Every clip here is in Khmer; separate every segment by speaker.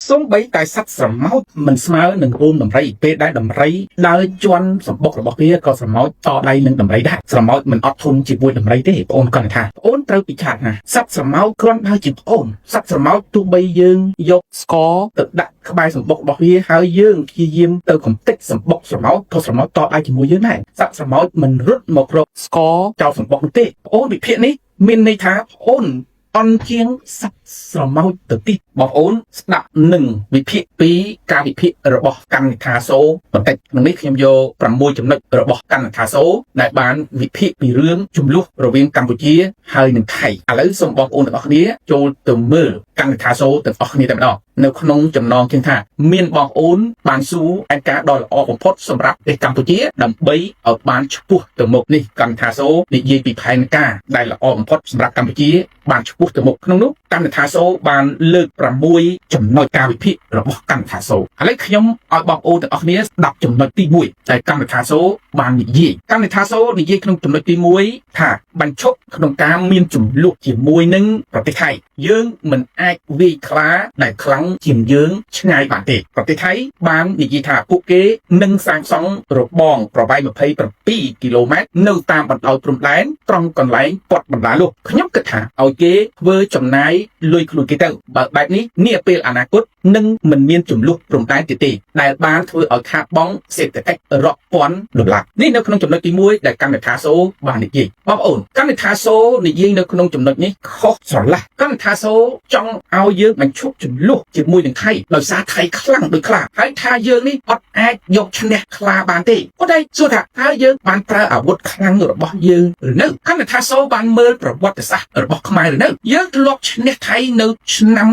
Speaker 1: សូម្បីតែសត្វស្រមោចមិនស្មើនឹងរូនដំរីពេលដែលដំរីដើរជន់សម្បុករបស់វាក៏ស្រមោចតដៃនឹងដំរីដែរស្រមោចមិនអត់ធន់ជាមួយដំរីទេបងអូនគាត់ថាបងអូនត្រូវពិចារណាសត្វស្រមោចគ្រាន់តែជាបងអូនសត្វស្រមោចទោះបីយើងយកស្ករទៅដាក់ក្បែរសម្បុករបស់វាហើយយើងព្យាយាមទៅកំទេចសម្បុកស្រមោចក៏ស្រមោចតដៃជាមួយយើងដែរសត្វស្រមោចមិនរត់មករកស្ករចោលសម្បុកនោះទេបងអូនវិភាគនេះមានន័យថាបងអូនអន់ជាងសត្វស្រមោចទៅទៀតបងប្អូនស្ដាប់នឹងវិភាគពីការវិភាគរបស់កម្មនិថាសូបន្តិចក្នុងនេះខ្ញុំយក6ចំណុចរបស់កម្មនិថាសូដែលបានវិភាគពីរឿងចំនួនរវាងកម្ពុជាហើយនិងថៃឥឡូវសូមបងប្អូនទាំងអស់គ្នាចូលទៅមើលកម្មនិថាសូទាំងអស់គ្នាតែម្ដងនៅក្នុងចំណងជាងថាមានបងប្អូនបានសួរឯការដ៏ល្អបំផុតសម្រាប់ប្រទេសកម្ពុជាដើម្បីឲ្យបានឆ្ពោះទៅមុខនេះកម្មនិថាសូនិយាយពីផែនការដែលល្អបំផុតសម្រាប់កម្ពុជាបានឆ្ពោះទៅមុខក្នុងនោះកម្មនិថាសូបានលើក6ចំណុចការវិភាគរបស់កម្មនិថាសូឥឡូវខ្ញុំឲ្យបងប្អូនទាំងអស់គ្នាស្ដាប់ចំណុចទី1ដែលកម្មនិថាសូបាននិយាយកម្មនិថាសូនិយាយក្នុងចំណុចទី1ថាបញ្ឈប់ក្នុងការមានចំនួនជាមួយនឹងប្រទេសថៃយើងមិនអាចវាយខ្លាដែលខ្លាំងជាងយើងឆ្ងាយបានទេប្រទេសថៃបាននិយាយថាពួកគេនឹងសាងសង់របងប្រវែង27គីឡូម៉ែត្រនៅតាមបណ្ដោយព្រំដែនត្រង់កន្លែងពាត់បណ្ដាលនោះខ្ញុំគិតថាឲ្យគេធ្វើចំណាយលុយខ្លួនគេទៅបើបែបនេះនាពេលអនាគតនឹងមិនមានចំនួនព្រំដែនទៀតទេដែលបានធ្វើឲ្យខាតបង់សេដ្ឋកិច្ចរាប់ពាន់ដុល្លារនេះនៅក្នុងចំណុចទី1ដែលកម្មនិថាសូបាននិយាយបងប្អូនកម្មនិថាសូនិយាយនៅក្នុងចំណុចនេះខុសស្រឡះកម្មនិថាសូចង់ឲ្យយើងបញ្ឈប់ចំនួនជាមួយនឹងថៃដោយសារថៃខ្លាំងដូចខ្លាហើយថាយើងនេះអត់អាចយកឈ្នះខ្លាបានទេប៉ុន្តែសួរថាតើយើងបានប្រើអាវុធខ្លាំងរបស់យើងឬនៅកម្មនិថាសូបានមើលប្រវត្តិសាស្ត្ររបស់ខ្មែរឬនៅយើងធ្លាប់ឈ្នះថៃនៅឆ្នាំ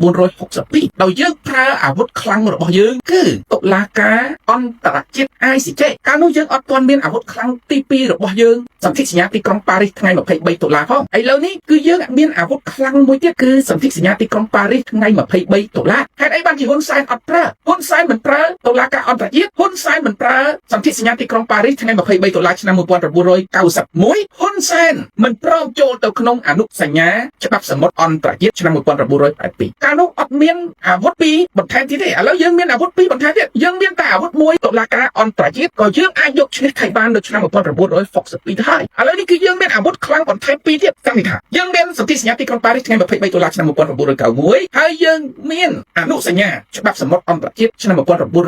Speaker 1: 1962ដោយយើងប្រើអាវុធខ្លាំងរបស់យើងគឺតុលាការអន្តរជាតិ ICJ កាលនោះយើងអត់ទាន់មានអាវុធខ្លាំងទី2របស់យើងសន្ធិសញ្ញាទីក្រុងប៉ារីសថ្ងៃ23តុលាផងឥឡូវនេះគឺយើងមានអាវុធខ្លាំងមួយទៀតគឺសន្ធិសញ្ញាទីក្រុងប៉ារីសថ្ងៃ23តុលាហេតុអីបានជាហ៊ុនសែនអត់ប្រើហ៊ុនសែនមិនប្រើតុលាការអន្តរជាតិហ៊ុនសែនមិនប្រើសន្ធិសញ្ញាទីក្រុងប៉ារីសថ្ងៃ23តុលាឆ្នាំ1991ហ៊ុនសែនមិនព្រមចូលទៅក្នុងអនុសញ្ញាច្បាប់សមុទ្រអន្តរជាតិឆ្នាំ1982កាលនោះអត់មានអាវុធពីរបន្ថែមទៀតទេឥឡូវយើងមានអាវុធពីរបន្ថែមទៀតយើងមានតែអាវុធមួយតុលាការអន្តរជាតិក៏យើងអាចយកឈ្នះថៃបាននៅឆ្នាំ1962ទៅហើយឥឡូវនេះគឺយើងមានអាវុធខ្លាំងបន្ថែមពីរទៀតតាមនេះថាយើងមានសន្ធិសញ្ញាទីក្រុងប៉ារីសថ្ងៃ23តុលាឆ្នាំ1991ហើយយើងមានអនុសញ្ញាច្បាប់សមុទ្រអន្តរជាតិឆ្នាំ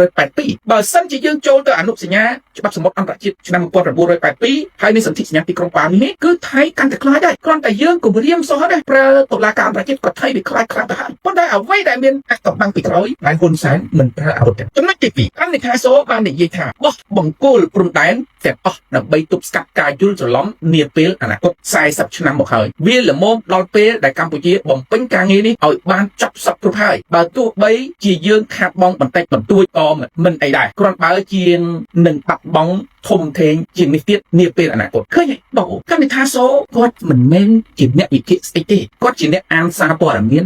Speaker 1: 1982បើសិនជាយើងចូលទៅអនុសញ្ញាច្បាប់សមុទ្រអន្តរជាតិឆ្នាំ1982ហើយមានសន្ធិសញ្ញាទីក្រុងប៉ារីសនេះគឺថៃកាន់តែខ្លាចដែរគ្រាន់តែយើងគម្រាមសោះដែរប្រើតុលាការអន្តរជាតិក៏ថៃវាខ្លាចទៅហើយប៉ុន្តែអ្វីដែលមានអកបាំងពីក្រោយហើយហ៊ុនសែនមិនប្រើអាវុធចំណុចទី2កម្មនិថាសូបាននិយាយថាបោះបង្គោលព្រំដែនទាំងអស់ដើម្បីទប់ស្កាត់ការយល់ច្រឡំនាពេលអនាគត40ឆ្នាំមកហើយវាល្មមដល់ពេលដែលកម្ពុជាបំពេញការងារនេះឲ្យបានចប់សពគ្រប់ហើយបើទោះបីជាយើងខាតបង់បន្តិចបន្តួចក៏មិនអីដែរគ្រាន់បើជាងនឹងបាត់បង់ធំធេងជាងនេះទៀតនាពេលអនាគតឃើញទេបងកម្មនិថាសូគាត់មិនមែនជាអ្នកវិភាគស្អីទេគាត់ជាអ្នកអានសារព័ត៌មាន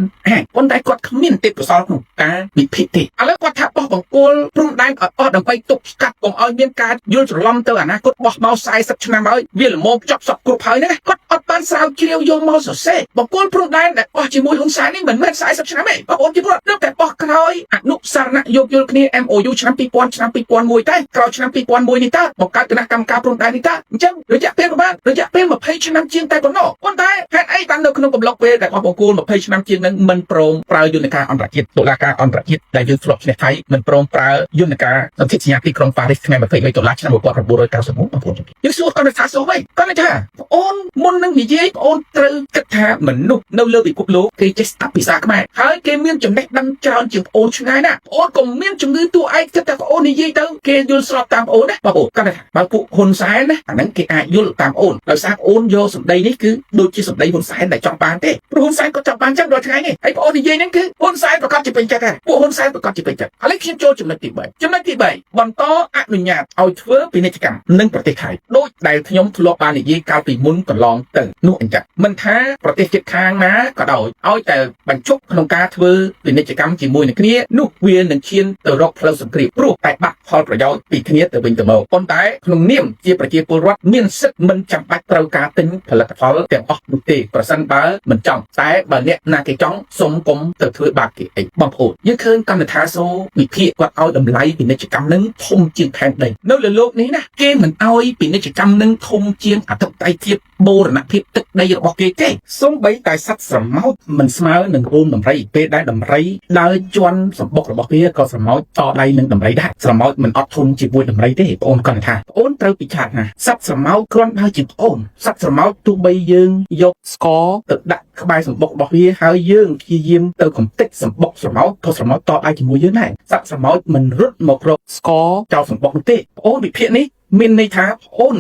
Speaker 1: ប៉ុន្តែគាត់គ្មានទេពកោសល្យក្នុងការវិភាគទេឥឡូវគាត់ថាបោះបង្គោលព្រំដែនអត់ដើម្បីទប់ស្កាត់កុំឲ្យមានការយល់ច្រឡំទៅអនាគតបោះមក40ឆ្នាំហើយវាល្មមចប់សពគ្រប់ហើយណាគាត់អត់បានស្រាវជ្រាវយកមកសរសេរបង្គោលព្រំដែនដែលបោះជាមួយហ៊ុនសែននេះមិនមែន40ឆ្នាំទេបងប្អូនជាពលរដ្ឋតែបោះក្រោយអនុសារណៈយោគយល់គ្នា MOU ឆ្នាំ2000ឆ្នាំ2001តែក្រោយឆ្នាំ2001នេះតើបង្កើតគណៈកម្មការព្រំដែននេះតើអញ្ចឹងរយៈពេលប្រហែលរយៈពេល20ឆ្នាំជាងតែប៉ុណ្ណោះប៉ុន្តែហេតុអីបាននៅក្នុងកំឡុងពេលដែលបោះបង្គោល20ឆ្នាំជាងនឹងមិនព្រមប្រើយន្តការអន្តរជាតិតុលាការអន្តរជាតិដែលយើងធ្លាប់ឈ្នះថៃមិនព្រមប្រើយន្តការសន្ធិសញ្ញាទីក្រុងប៉ារីសថ្ងៃ23តុលាឆ្នាំ1991បងប្អូនយើងសួរកម្មនិថាសូវិញគាត់ថាបងអូនមុននឹងនិយាយបងអូនត្រូវគិតថាមនុស្សនៅលើពិភពលោកគេចេះស្ដាប់ភាសាខ្មែរហើយគេមានចំណេះដឹងច្រើនជាងបងអូនឆ្ងាយណាស់បងអូនក៏មានជំងឺតួឯកគិតថាបងអូននិយាយទៅគេយល់ស្របតាមបងអូនណាបងអូនគាត់ថាបើពួកហ៊ុនសែនណាអាហ្នឹងគេអាចយល់តាមបងអូនដោយសារបងអូនយកសម្ដីនេះគឺដូចជាសម្ដីហ៊ុនសែនដែលចង់បានទេព្រោះហ៊ុនសែនក៏ចង់បានចឹងរាល់ថ្ងៃនេះហើយបងអូននិយាយហ្នឹងគឺហ៊ុនសែនប្រកាសជាពេញចិត្តដែរពួកហ៊ុនសែនប្រកាសជាពេញចិត្តឥឡូវខ្ញុំចូលចំណុចទី3ចំណុចទី3បន្តអនុញ្ញាតឲ្យធ្វើពាណិជ្ជកម្មនឹងប្រទេសថៃដូចដែលខ្ញុំធ្លាប់បាននិយាយកាលពីមុនកន្លងទៅនោះអញ្ចឹងមិនថាប្រទេសជិតខាងណាក៏ដោយឲ្យតែបញ្ឈប់ក្នុងការធ្វើពាណិជ្ជកម្មជាមួយនឹងគ្នានោះវានឹងឈានទៅរកផ្លូវសង្គ្រាមព្រោះតែបាត់ ផលប្រយោជន៍ពីគ្នាទៅវិញទៅមកប៉ុន្តែក្នុងនាមជាប្រជាពលរដ្ឋមានសិទ្ធិមិនចាំបាច់ត្រូវការទិញផលិតផលទាំងអស់នោះទេប្រសិនបើមិនចង់តែបើអ្នកណាគេចង់សុំគុំទៅធ្វើបាបគេអីបងប្អូនយើងឃើញកម្មថាសូវិភាគគាត់ឲ្យតម្លៃពាណិជ្ជកម្មនឹងធំជាងផែនដីនៅលើโลกនេះណាគេមិនឲ្យពាណិជ្ជកម្មនឹងធំជាងអធិបតេយ្យភាពបូរណភាពទឹកដីរបស់គេទេសូម្បីតែសត្វស្រមោចមិនស្មើនឹងរូមដំរីពេលដែលដំរីដើរជន់សម្បុករបស់វាក៏ស្រមោចតដៃនឹងដំរីដែរស្រមោចមិនអត់ធន់ជាមួយដំរីទេបងអូនគាត់ថាបងអូនត្រូវពិចារណាសត្វស្រមោចគ្រាន់តែជាបងអូនសត្វស្រមោចទោះបីយើងយកស្ករទៅដាក់ក្បែរសម្បុករបស់វាហើយយើងព្យាយាមទៅកំទេចសម្បុកស្រមោចក៏ស្រមោចតដៃជាមួយយើងដែរសត្វស្រមោចមិនរត់មករកស្ករចោលសម្បុកនោះទេបងអូនវិភាគនេះមានន័យថាបងអូន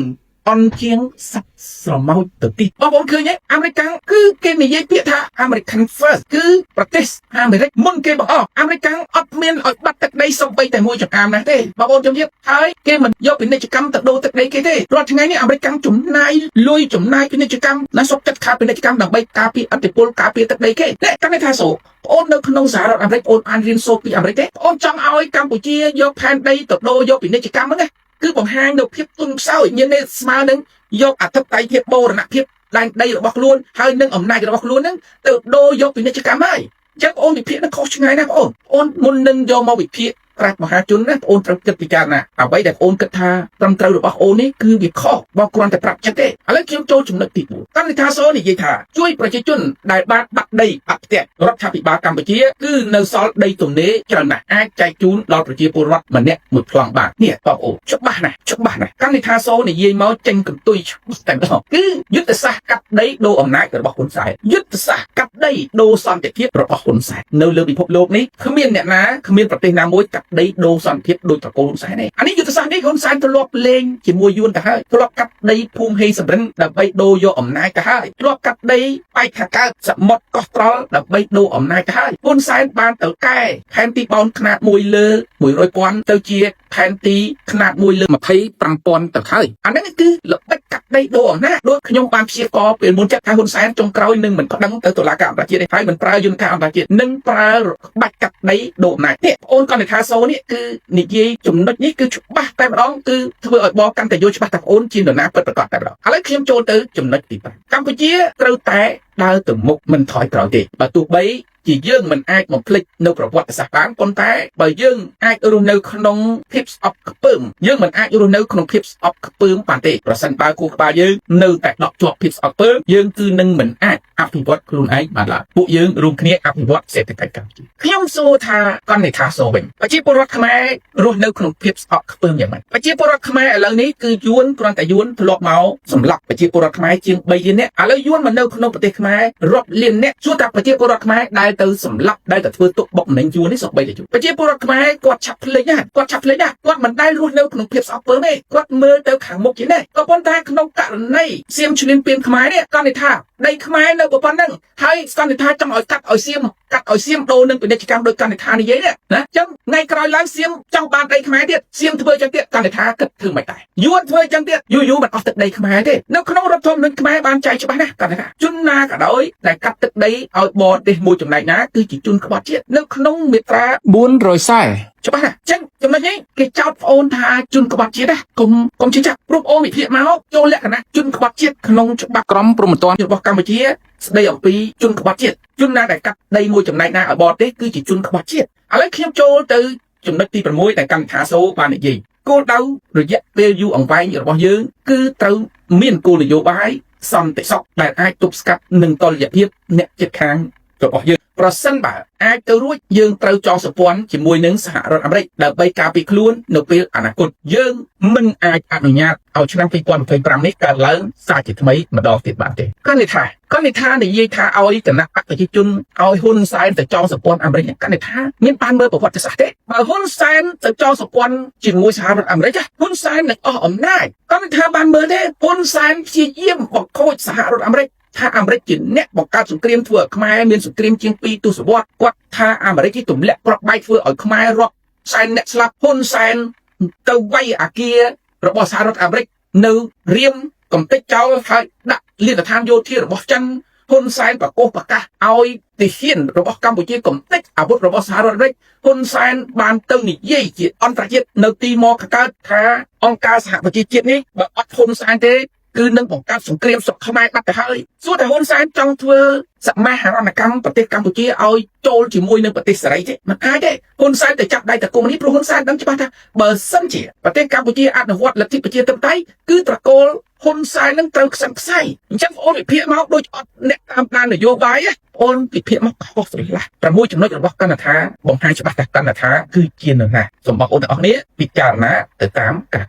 Speaker 1: អន់ជាងសត្វស្រមោចទៅទីបងប្អូនឃើញទេអាមេរិកគឺគេនិយាយពាក្យថា American First គឺប្រទេសអាមេរិកមុនគេបង្អស់អាមេរិកអត់មានឲ្យបាត់ទឹកដីសូម្បីតែមួយចង្អាមណាទេបងប្អូនជំរាបហើយគេមិនយកពាណិជ្ជកម្មទៅដូរទឹកដីគេទេរាល់ថ្ងៃនេះអាមេរិកចំណាយលុយចំណាយពាណិជ្ជកម្មណាសុខចិត្តខាតពាណិជ្ជកម្មដើម្បីការពារអធិបុលការពារទឹកដីគេតែកាន់តែថាសូបងអូននៅក្នុងសហរដ្ឋអាមេរិកអូនបានរៀនសូត្រពីអាមេរិកទេបងអូនចង់ឲ្យកម្ពុជាយកផែនដីទៅដូរយកពាណិជ្ជកម្មហ្នឹងគឺបង្ហាញនៅភាពទុនខ្សោយមានន័យស្មើនឹងយកអធិបតេយ្យភាពបូរណភាពដែនដីរបស់ខ្លួនហើយនឹងអំណាចរបស់ខ្លួនហ្នឹងទៅដូរយកពាណិជ្ជកម្មហើយអញ្ចឹងបងអូនវិភាគនឹងខុសឆ្ងាយណាស់បងអូនមុននឹងយកមកវិភាគប្រាជ្ញមហាជនណាបងអូនត្រូវគិតពិចារណាអ្វីដែលបងអូនគិតថាត្រឹមត្រូវរបស់អូននេះគឺវាខុសបងគ្រាន់តែប្រាប់ចិត្តទេឥឡូវខ្ញុំចូលចំណុចទី4កម្មវិធីសូនិយាយថាជួយប្រជាជនដែលបានបាត់ដីបាត់ផ្ទះរដ្ឋាភិបាលកម្ពុជាគឺនៅសល់ដីទំនេរច្រើនណាស់អាចចែកជូនដល់ប្រជាពលរដ្ឋម្នាក់មួយប្លង់បាននេះបងអូនច្បាស់ណាស់កម្មវិធីសូនិយាយមកចេញកន្ទុយច្បាស់តែម្ដងគឺយុទ្ធសាស្ត្រកាត់ដីដូរអំណាចរបស់ហ៊ុនសែនយុទ្ធសាស្ត្រកាត់ដីដូរសន្តិភាពរបស់ហ៊ុនសែននៅលើពិភពលោកនេះគ្មានអ្នកណាគ្មានប្រទេសណាមួយកាត់ដីដូរសន្តិភាពដោយត្រកូលហ៊ុនសែនទេអានេះយុទ្ធសាស្ត្រនេះហ៊ុនសែនធ្លាប់លេងជាមួយយួនទៅហើយធ្លាប់កាត់ដីភូមិហេសំរិនដើម្បីដូរយកអំណាចទៅហើយធ្លាប់កាត់ដីបែកខាងកើតសមុទ្រកោះត្រល់ដើម្បីដូរអំណាចទៅហើយហ៊ុនសែនបានទៅកែផែនទីបោនຂະຫນາດ1លើ100,000ទៅជាផែនទីຂະຫນາດ1លើ25,000ទៅហើយអានេះគឺល្បិចកាត់ដីដូរអំណាចដូចខ្ញុំបានព្យាករពេលមុនចាត់ថាហ៊ុនសែនចុងក្រោយនឹងមិនប្តឹងទៅតុលាការអន្តរជាតិទេហើយមិនប្រើយន្តការអន្តរជាតិនឹងប្រើបាច់កាត់ដីដូរអំណាចទេបងអូនគាត់ថាសូនេះគឺនិយាយចំណុចនេះគឺច្បាស់តែម្ដងគឺធ្វើឲ្យបងកាន់តែយល់ច្បាស់ថាបងអូនជានរណាពិតប្រាកដតែម្ដងឥឡូវខ្ញុំចូលទៅចំណុចទី5កម្ពុជាត្រូវតែដើរទៅមុខមិនថយក្រោយទេបើទោះបីជាយើងមិនអាចបំភ្លេចនៅប្រវត្តិសាស្ត្របានប៉ុន្តែបើយើងអាចរស់នៅក្នុងភាពស្អប់ខ្ពើមយើងមិនអាចរស់នៅក្នុងភាពស្អប់ខ្ពើមបានទេប្រសិនបើគូក្បាលយើងនៅតែដកជាប់ភាពស្អប់ខ្ពើមយើងគឺនឹងមិនអាចអភិវឌ្ឍខ្លួនឯងបានឡើយពួកយើងរួមគ្នាអភិវឌ្ឍសេដ្ឋកិច្ចកម្ពុជាខ្ញុំសួរថាកណ្ឌិថាសូវិញប្រជាពលរដ្ឋខ្មែររស់នៅក្នុងភាពស្អប់ខ្ពើមយ៉ាងម៉េចប្រជាពលរដ្ឋខ្មែរឥឡូវនេះគឺយួនគ្រាន់តែយួនធ្លាប់មកសម្លាប់ប្រជាពលរដ្ឋខ្មែរជាង3លាននាក់ឥឡូវយួនមកនៅក្នុងប្រទេសខ្មែររាប់លាននាក់សួរថាប្រជាពលរដ្ឋខ្មែរដែលទៅសម្លាប់ដែលទៅធ្វើទុកបុកម្នេញយួននេះសូម្បីតែយួនប្រជាពលរដ្ឋខ្មែរគាត់ឆាប់ភ្លេចណាគាត់មិនដែលរស់នៅក្នុងភាពស្អប់ខ្ពើមទេគាត់មើលទៅខាងមុខជានេះក៏ប៉ុន្តែក្នុងករណីសៀមឈ្លានពានខ្មែរនេះកណ្ឌិថាដីខ្មែរនៅប៉ុណ្ណឹងហើយកណ្ឌិថាចង់ឲ្យកាត់ឲ្យសៀមដូរនឹងពាណិជ្ជកម្មដោយកណ្ឌិថានិយាយណាអញ្ចឹងថ្ងៃក្រោយឡើងសៀមចង់បានដីខ្មែរទៀតសៀមធ្វើចឹងទៀតកណ្ឌិថាគិតធ្វើមិនដែរយួនធ្វើចឹងទៀតយូរមិនអស់ទឹកដីខ្មែរទេនៅក្នុងរដ្ឋធម្មនុញ្ញខ្មែរបានចែងច្បាស់ណាស់កណ្ឌិថាជនណាក៏ដោយដែលកាត់ទឹកដីឲ្យបរទេសមួយចំណែកណាគឺជាជនក្បត់ជាតិនៅក្នុងមាត្រា440ច្បាស់ណាស់ចឹងចំណុចនេះគេចោទប្អូនថាជនក្បត់ជាតិណាកុំជឿចាក់ព្រោះប្អូនវិភាគមកចូលលក្ខណៈជនក្បត់ជាតិក្នុងច្បាប់ក្រមព្រហ្មទណ្ឌរបស់កម្ពុជាស្ដីអំពីជនក្បត់ជាតិជនណាដែលកាត់ដីមួយចំណែកណាឲ្យបរទេសគឺជាជនក្បត់ជាតិឥឡូវខ្ញុំចូលទៅចំណុចទី6ដែលកម្មថាសូបាននិយាយគោលដៅរយៈពេលយូរអង្វែងរបស់យើងគឺត្រូវមានគោលនយោបាយសន្តិសុខដែលអាចទប់ស្កាត់នឹងតុល្យភាពអ្នកជិតខាងរបស់យើងប្រសិនបើអាចទៅរួចយើងត្រូវចងសម្ព័ន្ធជាមួយនឹងសហរដ្ឋអាមេរិកដើម្បីការពារខ្លួននៅពេលអនាគតយើងមិនអាចអនុញ្ញាតឲ្យឆ្នាំ2025នេះកើតឡើងសារជាថ្មីម្ដងទៀតបានទេកណ្ឌិថានិយាយថាឲ្យគណៈបកប្រជាជនឲ្យហ៊ុនសែនទៅចងសម្ព័ន្ធអាមេរិកកណ្ឌិថាមានបានមើលប្រវត្តិសាស្ត្រទេបើហ៊ុនសែនទៅចងសម្ព័ន្ធជាមួយសហរដ្ឋអាមេរិកហ៊ុនសែននឹងអស់អំណាចកណ្ឌិថាបានមើលទេហ៊ុនសែនព្យាយាមបង្ខូចសហរដ្ឋអាមេរិកថាអាមេរិកជាអ្នកបង្កើតសង្គ្រាមធ្វើឲ្យខ្មែរមានសង្គ្រាមជាង2ទសវត្សរ៍គាត់ថាអាមេរិកគេទម្លាក់គ្រាប់បែកធ្វើឲ្យខ្មែររាប់សែនអ្នកស្លាប់ហ៊ុនសែនទៅវាយអាគាររបស់សហរដ្ឋអាមេរិកនៅរៀមកំទេចចោលហើយដាក់លានដ្ឋានយោធារបស់ចិន ហ៊ុនសែនប្រកោសប្រកាសឲ្យទាហានរបស់កម្ពុជាកំទេចអាវុធរបស់សហរដ្ឋអាមេរិកហ៊ុនសែនបានទៅនិយាយជាអន្តរជាតិនៅទីម៉ូខាងកើតថាអង្គការសហប្រជាជាតិនេះបើអត់ហ៊ុនសែនទេគឺនឹងបង្កើតសង្គ្រាមស្រុកខ្មែរបាត់ទៅហើយសួរតែហ៊ុនសែនចង់ធ្វើសមាហរណកម្មប្រទេសកម្ពុជាឲ្យចូលជាមួយនឹងប្រទេសសេរីទេមិនអាចទេហ៊ុនសែនទៅចាប់ដៃតកុំនេះព្រោះហ៊ុនសែនដឹងច្បាស់ថាបើសិនជាប្រទេសកម្ពុជាអនុវត្តលទ្ធិប្រជាធិបតេយ្យគឺត្រកូលហ៊ុនសែននឹងត្រូវខ្សឹងខ្សែអញ្ចឹងបងអូនវិភាគមកដូចអត់អ្នកតាមដាននយោបាយបងអូនវិភាគមកខុសស្រីឡា6ចំណុចរបស់កណ្ដាថាបង្ហាញច្បាស់ថាកណ្ដាថាគឺជានរណាសូមបងប្អូនទាំងអស់គ្នាពិចារណាទៅតាមការ